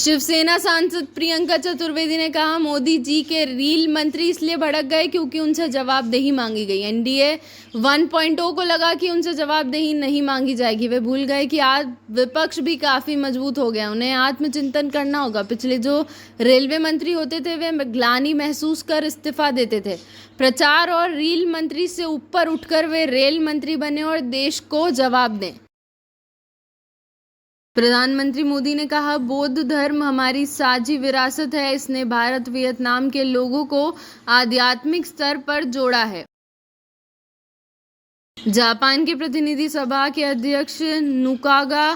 शिवसेना सांसद प्रियंका चतुर्वेदी ने कहा, मोदी जी के रील मंत्री इसलिए भड़क गए क्योंकि उनसे जवाबदेही मांगी गई। एनडीए 1.0 को लगा कि उनसे जवाबदेही नहीं मांगी जाएगी। वे भूल गए कि आज विपक्ष भी काफी मजबूत हो गया, उन्हें आत्मचिंतन करना होगा। पिछले जो रेलवे मंत्री होते थे वे ग्लानि महसूस कर इस्तीफा देते थे। प्रचार और रील मंत्री से ऊपर उठकर वे रेल मंत्री बने और देश को जवाब दें। प्रधानमंत्री मोदी ने कहा, बौद्ध धर्म हमारी साझी विरासत है। इसने भारत वियतनाम के लोगों को आध्यात्मिक स्तर पर जोड़ा है। जापान की प्रतिनिधि सभा के अध्यक्ष नुकागा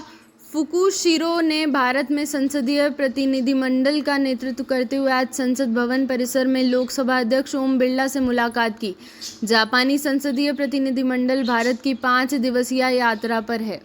फुकुशिरो ने भारत में संसदीय प्रतिनिधिमंडल का नेतृत्व करते हुए आज संसद भवन परिसर में लोकसभा अध्यक्ष ओम बिरला से मुलाकात की। जापानी संसदीय प्रतिनिधिमंडल भारत की 5 दिवसीय यात्रा पर है।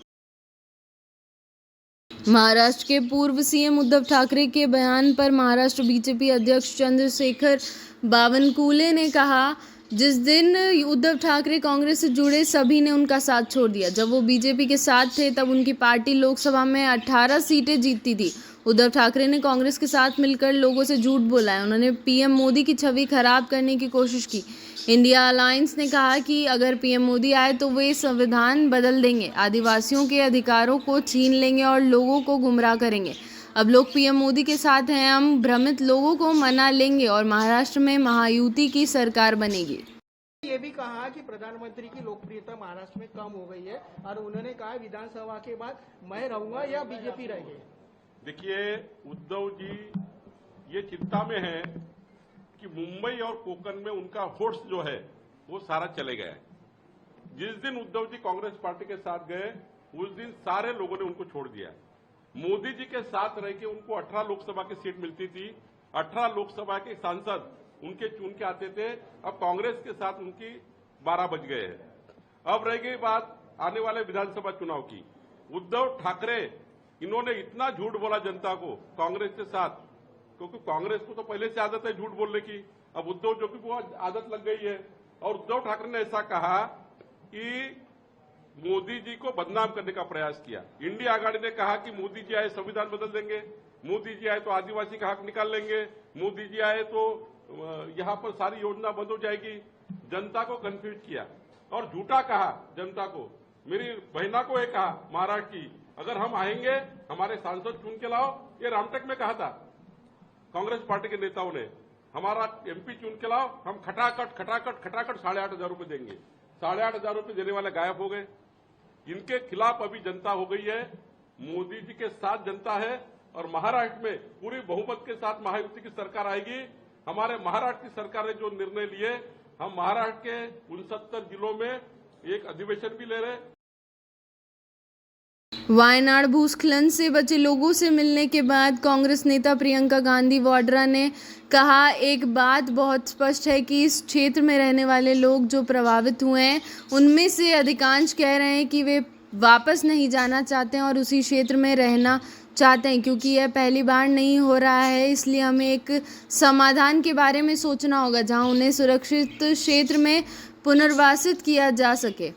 महाराष्ट्र के पूर्व सीएम उद्धव ठाकरे के बयान पर महाराष्ट्र बीजेपी अध्यक्ष चंद्रशेखर बावनकुले ने कहा, जिस दिन उद्धव ठाकरे कांग्रेस से जुड़े सभी ने उनका साथ छोड़ दिया। जब वो बीजेपी के साथ थे तब उनकी पार्टी लोकसभा में 18 सीटें जीतती थी। उद्धव ठाकरे ने कांग्रेस के साथ मिलकर लोगों से झूठ बोला है। उन्होंने पीएम मोदी की छवि खराब करने की कोशिश की। इंडिया अलायंस ने कहा कि अगर पीएम मोदी आए तो वे संविधान बदल देंगे, आदिवासियों के अधिकारों को छीन लेंगे और लोगों को गुमराह करेंगे। अब लोग पीएम मोदी के साथ हैं, हम भ्रमित लोगों को मना लेंगे और महाराष्ट्र में महायुति की सरकार बनेगी। ये भी कहा कि प्रधानमंत्री की लोकप्रियता महाराष्ट्र में कम हो गई है और उन्होंने कहा विधानसभा के बाद मैं रहूंगा या बीजेपी रहेगी। देखिए, उद्धव जी ये चिंता में है कि मुंबई और कोकण में उनका फोर्स जो है वो सारा चले गया है। जिस दिन उद्धव जी कांग्रेस पार्टी के साथ गए उस दिन सारे लोगों ने उनको छोड़ दिया। मोदी जी के साथ रह के उनको 18 लोकसभा की सीट मिलती थी। 18 लोकसभा के सांसद उनके चुन के आते थे। अब कांग्रेस के साथ उनकी 12 बज गए हैं। अब रह गई बात आने वाले विधानसभा चुनाव की। उद्धव ठाकरे इन्होंने इतना झूठ बोला जनता को कांग्रेस के साथ, क्योंकि कांग्रेस को तो पहले से आदत है झूठ बोलने की। अब उद्धव जो कि वो आदत लग गई है। और उद्धव ठाकरे ने ऐसा कहा कि मोदी जी को बदनाम करने का प्रयास किया। इंडिया आघाड़ी ने कहा कि मोदी जी आए संविधान बदल देंगे, मोदी जी आए तो आदिवासी का हक निकाल लेंगे, मोदी जी आए तो यहां पर सारी योजना बंद हो जाएगी। जनता को कंफ्यूज किया और झूठा कहा जनता को। मेरी बहना को एक कहा महाराष्ट्र की, अगर हम आएंगे हमारे सांसद चुन के लाओ। ये रामटेक में कहा था कांग्रेस पार्टी के नेताओं ने, हमारा एमपी चुन के लाओ, हम खटाखट 8,500 रुपए देंगे। 8,500 रुपए देने वाले गायब हो गए। इनके खिलाफ अभी जनता हो गई है। मोदी जी के साथ जनता है और महाराष्ट्र में पूरी बहुमत के साथ महायुति की सरकार आएगी। हमारे महाराष्ट्र की सरकार ने जो निर्णय लिए, हम महाराष्ट्र के 69 जिलों में एक अधिवेशन भी ले रहे। वायनाड भूस्खलन से बचे लोगों से मिलने के बाद कांग्रेस नेता प्रियंका गांधी वाड्रा ने कहा, एक बात बहुत स्पष्ट है कि इस क्षेत्र में रहने वाले लोग जो प्रभावित हुए हैं उनमें से अधिकांश कह रहे हैं कि वे वापस नहीं जाना चाहते हैं और उसी क्षेत्र में रहना चाहते हैं। क्योंकि यह पहली बार नहीं हो रहा है, इसलिए हमें एक समाधान के बारे में सोचना होगा जहां उन्हें सुरक्षित क्षेत्र में पुनर्वासित किया जा सके।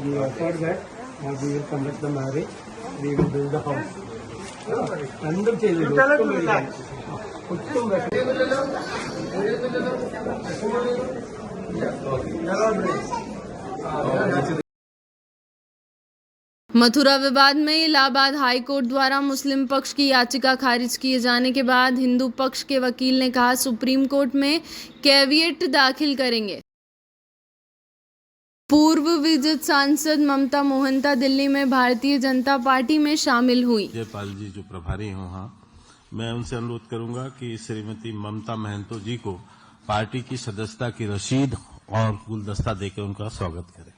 We offered that we will conduct the marriage, we will build the house. अंदर चले मथुरा विवाद में इलाहाबाद हाई कोर्ट द्वारा मुस्लिम पक्ष की याचिका खारिज किए जाने के बाद हिंदू पक्ष के वकील ने कहा, सुप्रीम कोर्ट में कैविएट दाखिल करेंगे। पूर्व विजित सांसद ममता मोहंता दिल्ली में भारतीय जनता पार्टी में शामिल हुई। जयपाल जी जो प्रभारी हो, मैं उनसे अनुरोध करूंगा कि श्रीमती ममता महंतो जी को पार्टी की सदस्यता की रसीद और गुलदस्ता देकर उनका स्वागत करें।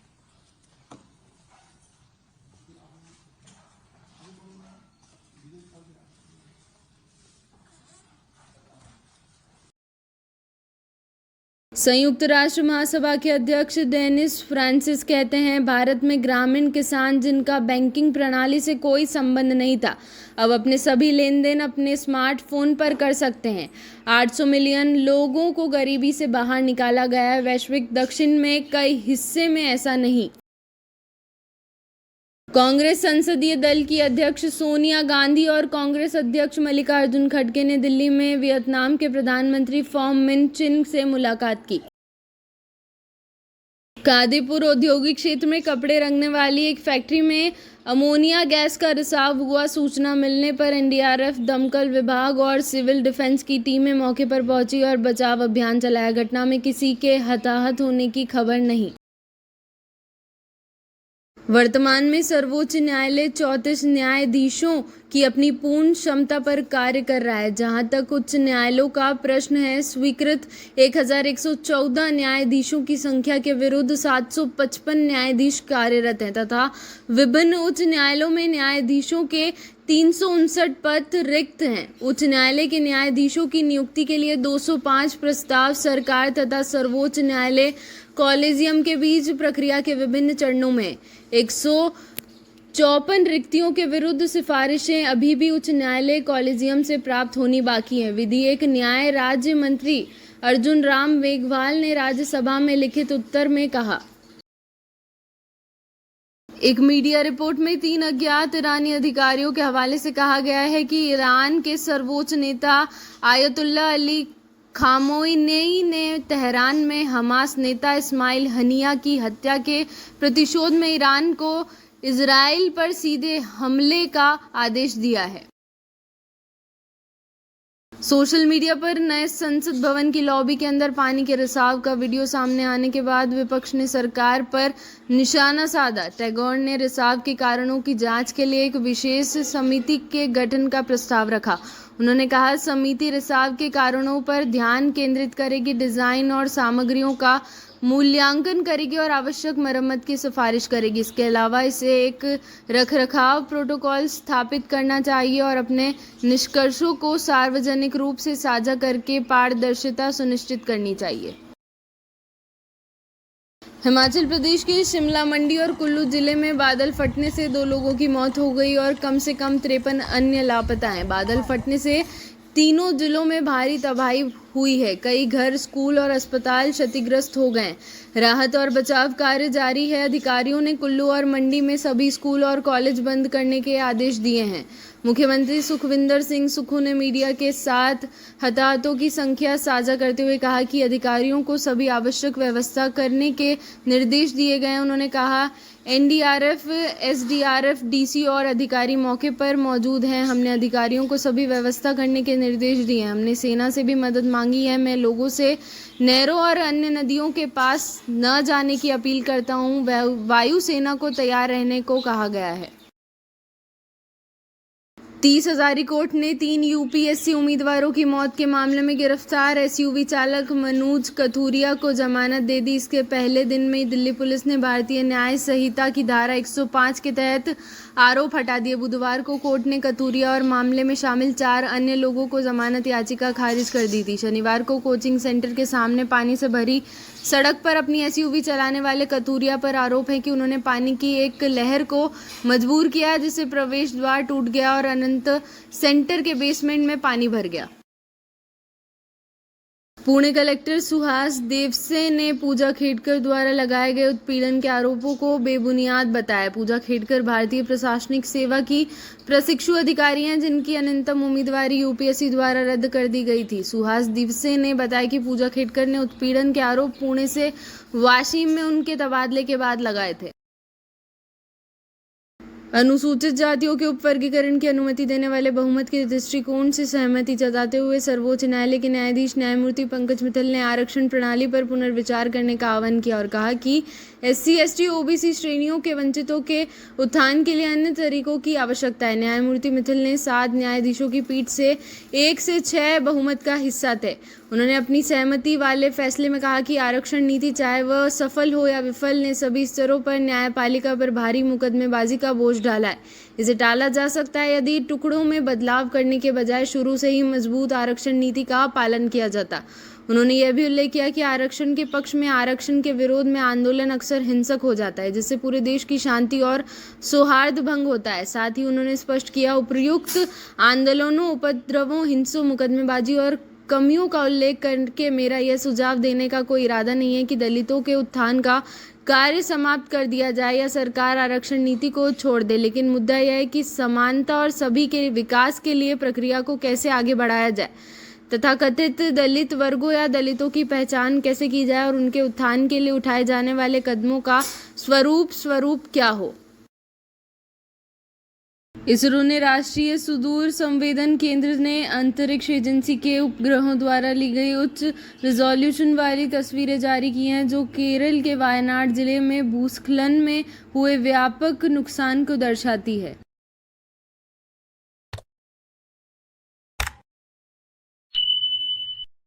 संयुक्त राष्ट्र महासभा के अध्यक्ष डेनिस फ्रांसिस कहते हैं, भारत में ग्रामीण किसान जिनका बैंकिंग प्रणाली से कोई संबंध नहीं था, अब अपने सभी लेन देन अपने स्मार्टफोन पर कर सकते हैं। 800 मिलियन लोगों को गरीबी से बाहर निकाला गया है। वैश्विक दक्षिण में कई हिस्से में ऐसा नहीं। कांग्रेस संसदीय दल की अध्यक्ष सोनिया गांधी और कांग्रेस अध्यक्ष मल्लिकार्जुन खड़गे ने दिल्ली में वियतनाम के प्रधानमंत्री फॉम मिन चिन से मुलाकात की। कादीपुर औद्योगिक क्षेत्र में कपड़े रंगने वाली एक फैक्ट्री में अमोनिया गैस का रिसाव हुआ। सूचना मिलने पर एनडीआरएफ, दमकल विभाग और सिविल डिफेंस की टीमें मौके पर पहुंची और बचाव अभियान चलाया। घटना में किसी के हताहत होने की खबर नहीं। वर्तमान में सर्वोच्च न्यायालय 34 न्यायाधीशों की अपनी पूर्ण क्षमता पर कार्य कर रहा है। जहां तक उच्च न्यायालयों का प्रश्न है, स्वीकृत 1114 न्यायाधीशों की संख्या के विरुद्ध 755 न्यायाधीश कार्यरत हैं तथा विभिन्न उच्च न्यायालयों में न्यायाधीशों के 359 पद रिक्त हैं। उच्च न्यायालय के न्यायाधीशों की नियुक्ति के लिए 205 प्रस्ताव सरकार तथा सर्वोच्च न्यायालय कॉलेजियम के बीच प्रक्रिया के विभिन्न चरणों में 154 रिक्तियों के विरुद्ध सिफारिशें अभी भी उच्च न्यायालय कॉलेजियम से प्राप्त होनी बाकी हैं। विधिक न्याय राज्य मंत्री अर्जुन राम मेघवाल ने राज्यसभा में लिखित उत्तर में कहा। एक मीडिया रिपोर्ट में 3 अज्ञात ईरानी अधिकारियों के हवाले से कहा गया है कि ईरान के सर्वोच्च नेता आयतुल्ला अली खामोनेई ने तेहरान में हमास नेता इस्माइल हनिया की हत्या के प्रतिशोध में ईरान को इजराइल पर सीधे हमले का आदेश दिया है। सोशल मीडिया पर नए संसद भवन की लॉबी के अंदर पानी के रिसाव का वीडियो सामने आने के बाद विपक्ष ने सरकार पर निशाना साधा। टैगोर ने रिसाव के कारणों की जांच के लिए एक विशेष समिति के गठन का प्रस्ताव रखा। उन्होंने कहा, समिति रिसाव के कारणों पर ध्यान केंद्रित करेगी, डिजाइन और सामग्रियों का मूल्यांकन करेगी और आवश्यक मरम्मत की सिफारिश करेगी। इसके अलावा इसे एक रखरखाव प्रोटोकॉल स्थापित करना चाहिए और अपने निष्कर्षों को सार्वजनिक रूप से साझा करके पारदर्शिता सुनिश्चित करनी चाहिए। हिमाचल प्रदेश के शिमला, मंडी और कुल्लू जिले में बादल फटने से 2 लोगों की मौत हो गई और कम से कम 53 अन्य लापता हैं। बादल फटने से तीनों जिलों में भारी तबाही हुई है। कई घर, स्कूल और अस्पताल क्षतिग्रस्त हो गए। राहत और बचाव कार्य जारी है। अधिकारियों ने कुल्लू और मंडी में सभी स्कूल और कॉलेज बंद करने के आदेश दिए हैं। मुख्यमंत्री सुखविंदर सिंह सुक्खू ने मीडिया के साथ हताहतों की संख्या साझा करते हुए कहा कि अधिकारियों को सभी आवश्यक व्यवस्था करने के निर्देश दिए गए हैं। उन्होंने कहा, एनडीआरएफ, एसडीआरएफ, डीसी और अधिकारी मौके पर मौजूद हैं। हमने अधिकारियों को सभी व्यवस्था करने के निर्देश दिए हैं। हमने सेना से भी मदद मांगी है। मैं लोगों से नहरों और अन्य नदियों के पास न जाने की अपील करता हूं। वायुसेना को तैयार रहने को कहा गया है। 30 हजारी कोर्ट ने 3 यूपीएससी उम्मीदवारों की मौत के मामले में गिरफ्तार एसयूवी चालक मनोज कथुरिया को जमानत दे दी। इसके पहले दिन में दिल्ली पुलिस ने भारतीय न्याय संहिता की धारा 105 के तहत आरोप हटा दिए। बुधवार को कोर्ट ने कथुरिया और मामले में शामिल 4 अन्य लोगों को जमानत याचिका खारिज कर दी थी। शनिवार को कोचिंग सेंटर के सामने पानी से भरी सड़क पर अपनी एसयूवी चलाने वाले कथुरिया पर आरोप है कि उन्होंने पानी की एक लहर को मजबूर किया, जिससे प्रवेश द्वार टूट गया और अनंत सेंटर के बेसमेंट में पानी भर गया। पुणे कलेक्टर सुहास देवसे ने पूजा खेड़कर द्वारा लगाए गए उत्पीड़न के आरोपों को बेबुनियाद बताया। पूजा खेड़कर भारतीय प्रशासनिक सेवा की प्रशिक्षु अधिकारी हैं, जिनकी न्यूनतम उम्मीदवारी यूपीएससी द्वारा रद्द कर दी गई थी। सुहास देवसे ने बताया कि पूजा खेड़कर ने उत्पीड़न के आरोप पुणे से वाशिम में उनके तबादले के बाद लगाए थे। अनुसूचित जातियों के उपवर्गीकरण की अनुमति देने वाले बहुमत के दृष्टिकोण से सहमति जताते हुए सर्वोच्च न्यायालय के न्यायाधीश न्यायमूर्ति पंकज मित्तल ने आरक्षण प्रणाली पर पुनर्विचार करने का आह्वान किया और कहा कि एससी, एसटी, ओबीसी श्रेणियों के वंचितों के उत्थान के लिए अन्य तरीकों की आवश्यकता है। न्यायमूर्ति मित्तल ने 7 न्यायाधीशों की पीठ से 1 से 6 बहुमत का हिस्सा थे। उन्होंने अपनी सहमति वाले फैसले में कहा कि आरक्षण नीति, चाहे वह सफल हो या विफल, ने सभी स्तरों पर न्यायपालिका पर भारी मुकदमेबाजी का बोझ डाला है। इसे टाला जा सकता है यदि टुकड़ों में बदलाव करने के बजाय शुरू से ही मजबूत आरक्षण नीति का पालन किया जाता। उन्होंने यह भी उल्लेख किया कि आरक्षण के पक्ष में आरक्षण के विरोध में आंदोलन अक्सर हिंसक हो जाता है, जिससे पूरे देश की शांति और सौहार्द भंग होता है। साथ ही उन्होंने स्पष्ट किया, उपर्युक्त आंदोलनों, उपद्रवों, हिंसों, मुकदमेबाजी और कमियों का उल्लेख करके मेरा यह सुझाव देने का कोई इरादा नहीं है कि दलितों के उत्थान का कार्य समाप्त कर दिया जाए या सरकार आरक्षण नीति को छोड़ दे, लेकिन मुद्दा यह है कि समानता और सभी के विकास के लिए प्रक्रिया को कैसे आगे बढ़ाया जाए तथा कथित दलित वर्गों या दलितों की पहचान कैसे की जाए और उनके उत्थान के लिए उठाए जाने वाले कदमों का स्वरूप क्या हो। इसरो ने राष्ट्रीय सुदूर संवेदन केंद्र ने अंतरिक्ष एजेंसी के उपग्रहों द्वारा ली गई उच्च रिजोल्यूशन वाली तस्वीरें जारी की हैं, जो केरल के वायनाड जिले में भूस्खलन में हुए व्यापक नुकसान को दर्शाती है।